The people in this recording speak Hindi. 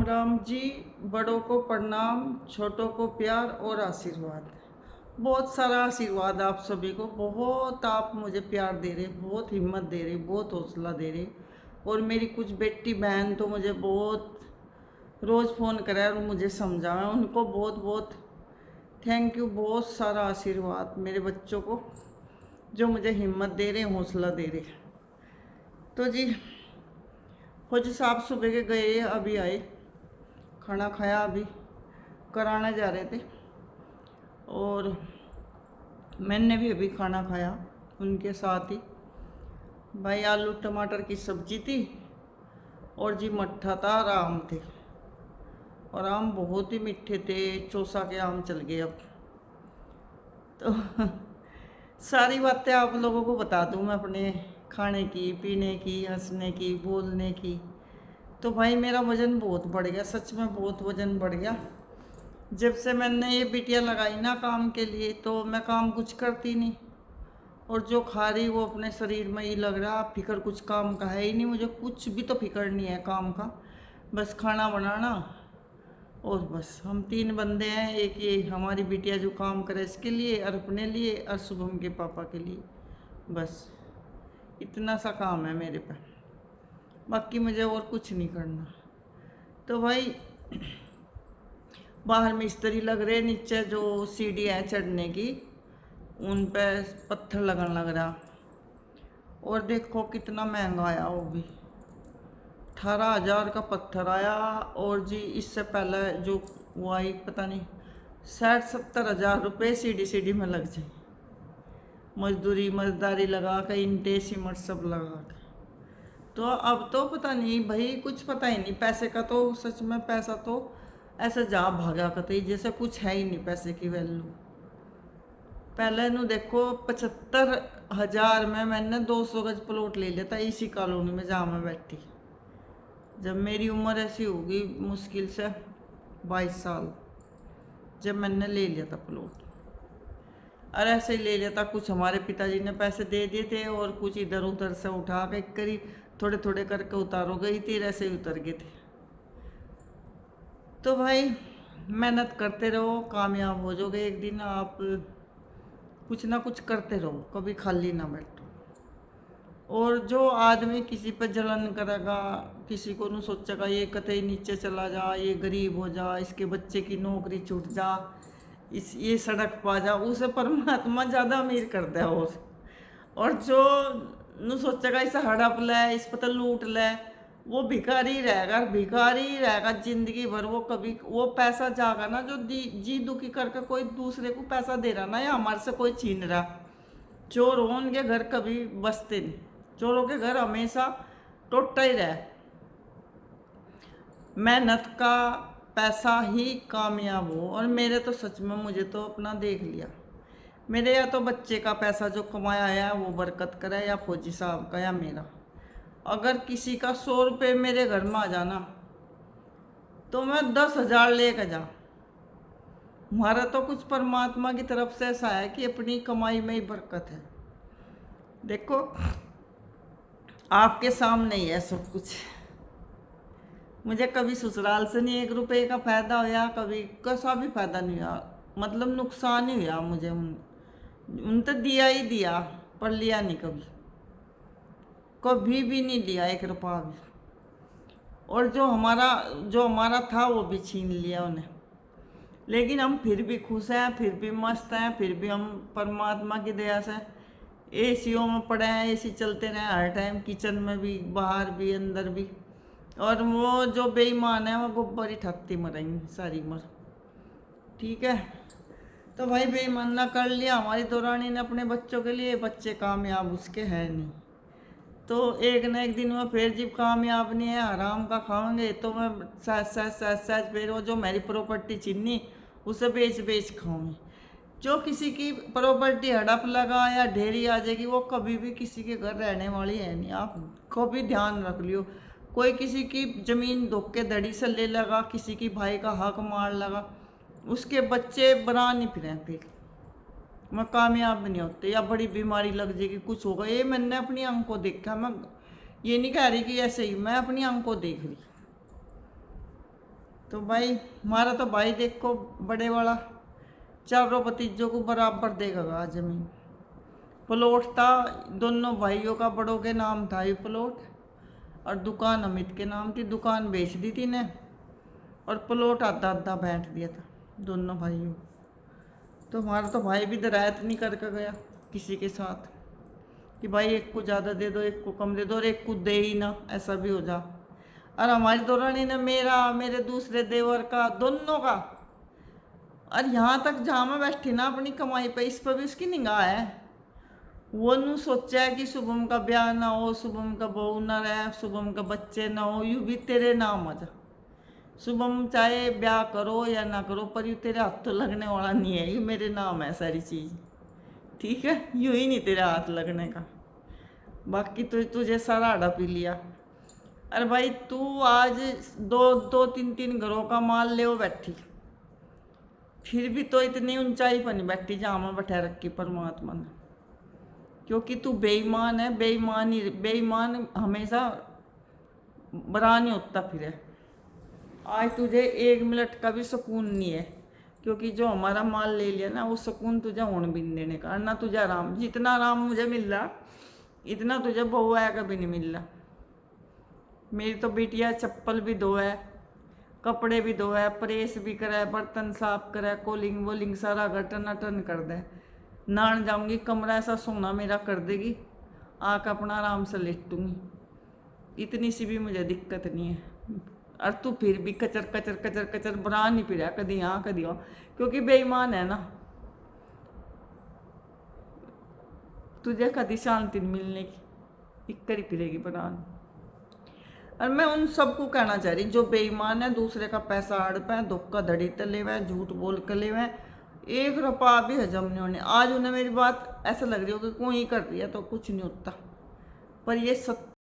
राम जी। बड़ों को प्रणाम, छोटों को प्यार और आशीर्वाद। बहुत सारा आशीर्वाद आप सभी को। बहुत आप मुझे प्यार दे रहे, बहुत हिम्मत दे रहे, बहुत हौसला दे रहे। और मेरी कुछ बेटी बहन तो मुझे बहुत रोज़ फ़ोन करे और मुझे समझाए, उनको बहुत बहुत थैंक यू। बहुत सारा आशीर्वाद मेरे बच्चों को जो मुझे हिम्मत दे रहे, हौसला दे रहे। तो जी फौजी साहब सुबह के गए, अभी आए, खाना खाया, अभी कराने जा रहे थे। और मैंने भी अभी खाना खाया उनके साथ ही। भाई आलू टमाटर की सब्जी थी और जी मट्ठा था और आम थे। और आम बहुत ही मीठे थे, चौसा के आम चल गए अब तो सारी बातें आप लोगों को बता दूं मैं, अपने खाने की, पीने की, हंसने की, बोलने की। तो भाई मेरा वज़न बहुत बढ़ गया, सच में बहुत वज़न बढ़ गया। जब से मैंने ये बिटिया लगाई ना काम के लिए, तो मैं काम कुछ करती नहीं। और जो खा रही वो अपने शरीर में ही लग रहा, फिक्र कुछ काम का है ही नहीं। मुझे कुछ भी तो फिक्र नहीं है काम का, बस खाना बनाना। और बस हम 3 बंदे हैं, एक ये हमारी बिटिया जो काम करे इसके लिए, और अपने लिए, और शुभम के पापा के लिए। बस इतना सा काम है मेरे पे, बाकी मुझे और कुछ नहीं करना। तो भाई बाहर मिस्त्री लग रहे, नीचे जो सीढ़ी है चढ़ने की उन पे पत्थर लगन लग रहा। और देखो कितना महंगा आया, वो भी 18,000 का पत्थर आया। और जी इससे पहले जो वो आई, पता नहीं 60-70 हज़ार रुपये सीढ़ी सीढ़ी में लग जाए, मजदारी लगा के, ईंटें सीमेंट सब लगा के। तो अब तो पता नहीं भाई, कुछ पता ही नहीं पैसे का। तो सच में पैसा तो ऐसे जा भागा कतई, जैसे कुछ है ही नहीं पैसे की वैल्यू। पहले नु देखो 75,000 में मैंने 200 गज प्लॉट ले लिया था इसी कॉलोनी में जहाँ मैं बैठी। जब मेरी उम्र ऐसी होगी मुश्किल से 22 साल, जब मैंने ले लिया था प्लॉट। और ऐसे ही ले लिया था, कुछ हमारे पिताजी ने पैसे दे दिए थे और कुछ इधर उधर से उठा के करीब थोड़े थोड़े करके उतारो गई थी, ऐसे ही उतर गए थे। तो भाई मेहनत करते रहो, कामयाब हो जाओगे एक दिन आप। कुछ ना कुछ करते रहो, कभी खाली ना बैठो। और जो आदमी किसी पर जलन करेगा, किसी को नहीं सोचेगा ये कतई नीचे चला जा, ये गरीब हो जा, इसके बच्चे की नौकरी छूट जा, इस ये सड़क पा जा, उसे परमात्मा ज़्यादा अमीर करता है। और जो न सोचेगा इसे हड़प ले, इस पर तो लूट ले, वो भिखारी रहेगा, भिखारी रहेगा जिंदगी भर। वो कभी वो पैसा जागा ना जो जी दुखी करके कोई दूसरे को पैसा दे रहा ना, या हमारे से कोई छीन रहा। चोर हो उनके घर कभी बसते नहीं, चोरों के घर हमेशा टूटता ही रहे। मेहनत का पैसा ही कामयाब हो। और मेरे तो सच में, मुझे तो अपना देख लिया, मेरे या तो बच्चे का पैसा जो कमाया है वो बरकत करे, या फौजी साहब का, या मेरा। अगर किसी का 100 रुपये मेरे घर में आ जाना तो मैं 10,000 लेकर जा। हमारा तो कुछ परमात्मा की तरफ से ऐसा है कि अपनी कमाई में ही बरकत है। देखो आपके सामने ही है सब कुछ। मुझे कभी ससुराल से नहीं 1 रुपये का फ़ायदा होया, कभी कैसा भी फ़ायदा नहीं हुआ, मतलब नुकसान ही हुआ मुझे। उन तो दिया ही दिया, पर लिया नहीं कभी, कभी भी नहीं लिया 1 रुपया भी। और जो हमारा था वो भी छीन लिया उन्हें। लेकिन हम फिर भी खुश हैं, फिर भी मस्त हैं, फिर भी हम परमात्मा की दया से एसीओ में पड़े हैं। एसी चलते रहे हर टाइम, किचन में भी, बाहर भी, अंदर भी। और वो जो बेईमान है वो गोबर ही ठगती मरेंगी सारी उम्र, ठीक है। तो भाई बेईमान ना कर लिया हमारी दौरानी ने अपने बच्चों के लिए, बच्चे कामयाब उसके है नहीं। तो एक न एक दिन में फिर जब कामयाब नहीं है, आराम का खाओगे, तो मैं सहज फिर वो जो मेरी प्रॉपर्टी छीनी उसे बेच बेच खाऊंगी। जो किसी की प्रॉपर्टी हड़प लगा या ढेरी आ जाएगी, वो कभी भी किसी के घर रहने वाली है नहीं। आप कभी ध्यान रख लियो, कोई किसी की ज़मीन धोखेधड़ी से ले लगा, किसी की भाई का हक मार लगा, उसके बच्चे बना नहीं फिर, फिर मैं कामयाब नहीं होते। या बड़ी बीमारी लग जाएगी, कुछ होगा, ये मैंने अपनी आंखों देखा। मैं ये नहीं कह रही कि ऐसे ही, मैं अपनी आंखों देख रही। तो भाई हमारा तो भाई देखो बड़े वाला चारों भतीजों को बराबर देगा जमीन। प्लॉट था दोनों भाइयों का, बड़ों के नाम था ये प्लॉट, और दुकान अमित के नाम थी। दुकान बेच दी थी ने, और प्लॉट आधा आधा बांट दिया था दोनों भाइयों। तो हमारा तो भाई भी दरायत नहीं करके गया किसी के साथ कि भाई एक को ज़्यादा दे दो, एक को कम दे दो, और एक को दे ही ना, ऐसा भी हो जा। और हमारी दौरानी ने मेरा, मेरे दूसरे देवर का, दोनों का, और यहाँ तक जहाँ मैं बैठी ना अपनी कमाई पे, इस पर भी उसकी निगाह है। वो नू सोचा है कि शुभम का ब्याह ना हो, शुभम का बहू ना रहे, शुभम का बच्चे ना हो, यूँ भी तेरे नाम आ जा। शुभम चाहे ब्याह करो या ना करो, पर यूँ तेरे हाथ तो लगने वाला नहीं है, यूँ मेरे नाम है सारी चीज़, ठीक है, यूँ ही नहीं तेरे हाथ लगने का। बाकी तो तुझे सारा आड़ा पी लिया। अरे भाई तू आज दो दो तीन तीन घरों का माल ले बैठी, फिर भी तो इतनी ऊंचाई पर नहीं बैठी जहाँ मैं बैठा रखी परमात्मा ने। क्योंकि तू बेईमान है, बेईमान ही, बेईमान हमेशा बरा नहीं होता फिर। आज तुझे 1 मिनट का भी सुकून नहीं है, क्योंकि जो हमारा माल ले लिया ना, वो सुकून तुझे होने भी नहीं देने का। ना तुझे आराम, जितना आराम मुझे मिल रहा इतना तुझे बहू आया कभी नहीं मिल रहा। मेरी तो बेटिया चप्पल भी धो है, कपड़े भी धो है, प्रेस भी करे, बर्तन साफ करे, कोलिंग वोलिंग सारा घर टन कर दे। नहाने जाऊंगी, कमरा ऐसा सोना मेरा कर देगी, आके अपना आराम से लेटूंगी। इतनी सी भी मुझे दिक्कत नहीं है। और तू फिर भी कचर कचर कचर कचर बरा नहीं पिरा, कदी यहाँ कदी वहाँ, क्योंकि बेईमान है ना। तुझे कदी शांति नहीं मिलने की, इक्कर ही फिरेगी बरान। और मैं उन सबको कहना चाह रही जो बेईमान है, दूसरे का पैसा हड़प है, धोखाधड़ी तले हुए, झूठ बोल कर ले हुए, 1 रुपया भी हजम नहीं होने। आज उन्हें मेरी बात ऐसा लग रही हो कि कोई कर रही है तो कुछ नहीं होता, पर ये सत्य